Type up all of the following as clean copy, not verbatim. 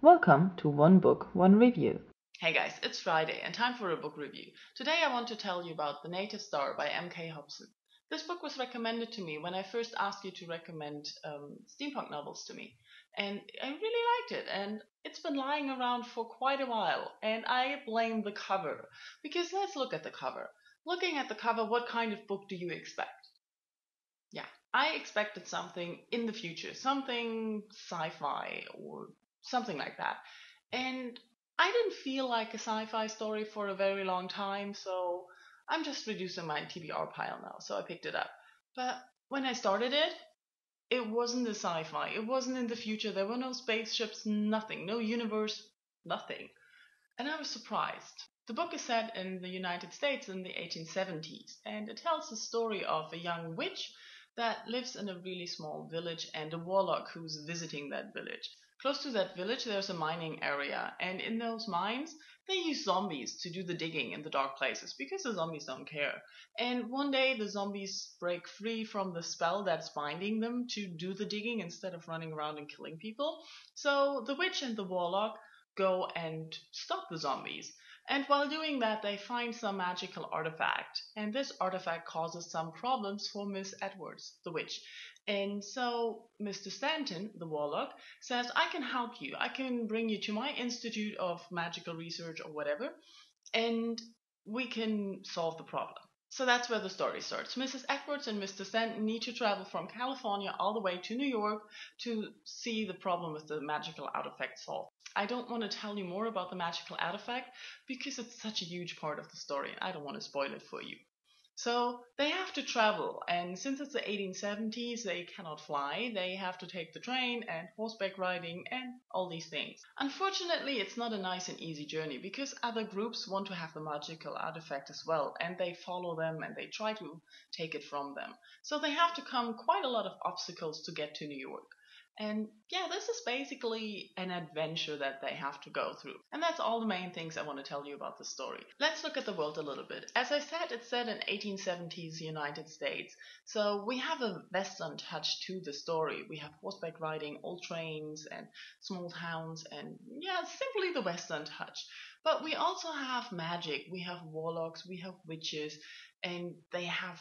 Welcome to One Book, One Review. Hey guys, it's Friday and time for a book review. Today I want to tell you about The Native Star by M.K. Hobson. This book was recommended to me when I first asked you to recommend steampunk novels to me. And I really liked it, and it's been lying around for quite a while. And I blame the cover, because let's look at the cover. Looking at the cover, what kind of book do you expect? Yeah, I expected something in the future, something sci-fi or something like that. And I didn't feel like a sci-fi story for a very long time, so I'm just reducing my TBR pile now, so I picked it up. But when I started it, it wasn't a sci-fi. It wasn't in the future. There were no spaceships, nothing, no universe, nothing. And I was surprised. The book is set in the United States in the 1870s, and it tells the story of a young witch that lives in a really small village and a warlock who's visiting that village. Close to that village, there's a mining area, and in those mines, they use zombies to do the digging in the dark places because the zombies don't care. And one day, the zombies break free from the spell that's binding them to do the digging instead of running around and killing people. So the witch and the warlock go and stop the zombies. And while doing that, they find some magical artifact. And this artifact causes some problems for Miss Edwards, the witch. And so Mr. Stanton, the warlock, says, I can help you. I can bring you to my Institute of Magical Research or whatever, and we can solve the problem. So that's where the story starts. Mrs. Edwards and Mr. Stanton need to travel from California all the way to New York to see the problem with the magical artifact solved. I don't want to tell you more about the magical artifact because it's such a huge part of the story and I don't want to spoil it for you. So they have to travel, and since it's the 1870s, they cannot fly. They have to take the train and horseback riding and all these things. Unfortunately, it's not a nice and easy journey because other groups want to have the magical artifact as well, and they follow them and they try to take it from them. So they have to come quite a lot of obstacles to get to New York. And yeah, this is basically an adventure that they have to go through. And that's all the main things I want to tell you about the story. Let's look at the world a little bit. As I said, it's set in 1870s United States. So we have a Western touch to the story. We have horseback riding, old trains, and small towns, and yeah, simply the Western touch. But we also have magic. We have warlocks, we have witches, and they have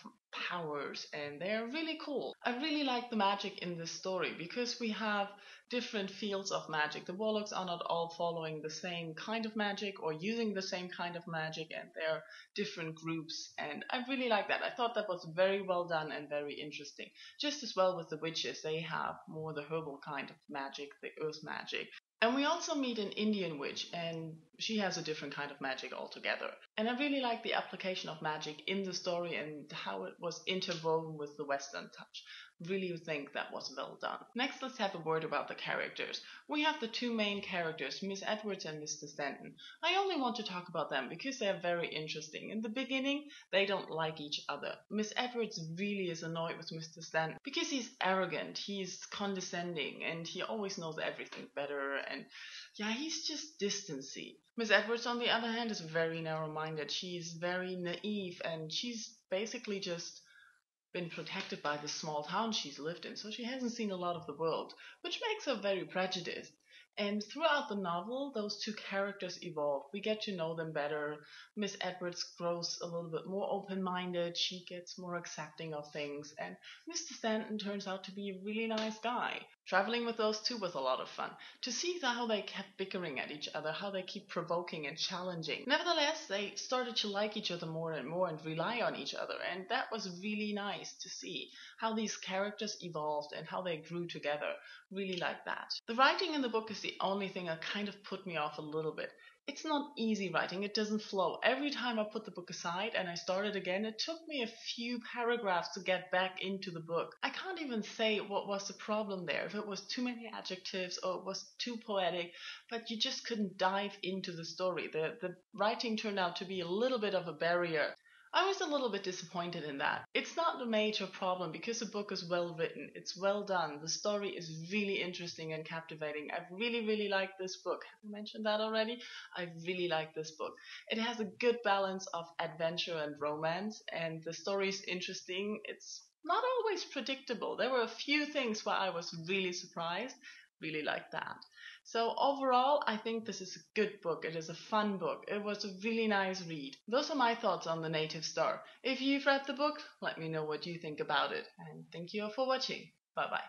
powers and they're really cool. I really like the magic in this story because we have different fields of magic. The warlocks are not all following the same kind of magic or using the same kind of magic, and they're different groups, and I really like that. I thought that was very well done and very interesting. Just as well with the witches, they have more the herbal kind of magic, the earth magic. And we also meet an Indian witch, and she has a different kind of magic altogether. And I really like the application of magic in the story and how it was interwoven with the Western touch. Really think that was well done. Next, let's have a word about the characters. We have the two main characters, Miss Edwards and Mr. Stanton. I only want to talk about them because they're very interesting. In the beginning, they don't like each other. Miss Edwards really is annoyed with Mr. Stanton because he's arrogant, he's condescending, and he always knows everything better, and yeah, he's just distancy. Miss Edwards, on the other hand, is very narrow-minded. She's very naive, and she's basically just been protected by the small town she's lived in, so she hasn't seen a lot of the world, which makes her very prejudiced. And throughout the novel, those two characters evolve. We get to know them better. Miss Edwards grows a little bit more open minded, she gets more accepting of things, and Mr. Stanton turns out to be a really nice guy. Traveling with those two was a lot of fun. To see how they kept bickering at each other, how they keep provoking and challenging. Nevertheless, they started to like each other more and rely on each other, and that was really nice to see how these characters evolved and how they grew together. Really like that. The writing in the book is the only thing that kind of put me off a little bit. It's not easy writing, it doesn't flow. Every time I put the book aside and I start it again, it took me a few paragraphs to get back into the book. I can't even say what was the problem there, if it was too many adjectives or it was too poetic, but you just couldn't dive into the story. The writing turned out to be a little bit of a barrier. I was a little bit disappointed in that. It's not a major problem because the book is well written, it's well done, the story is really interesting and captivating. I really liked this book. Have I mentioned that already? I really like this book. It has a good balance of adventure and romance, and the story is interesting. It's not always predictable. There were a few things where I was really surprised. Really like that. So overall, I think this is a good book. It is a fun book. It was a really nice read. Those are my thoughts on The Native Star. If you've read the book, let me know what you think about it. And thank you all for watching. Bye bye.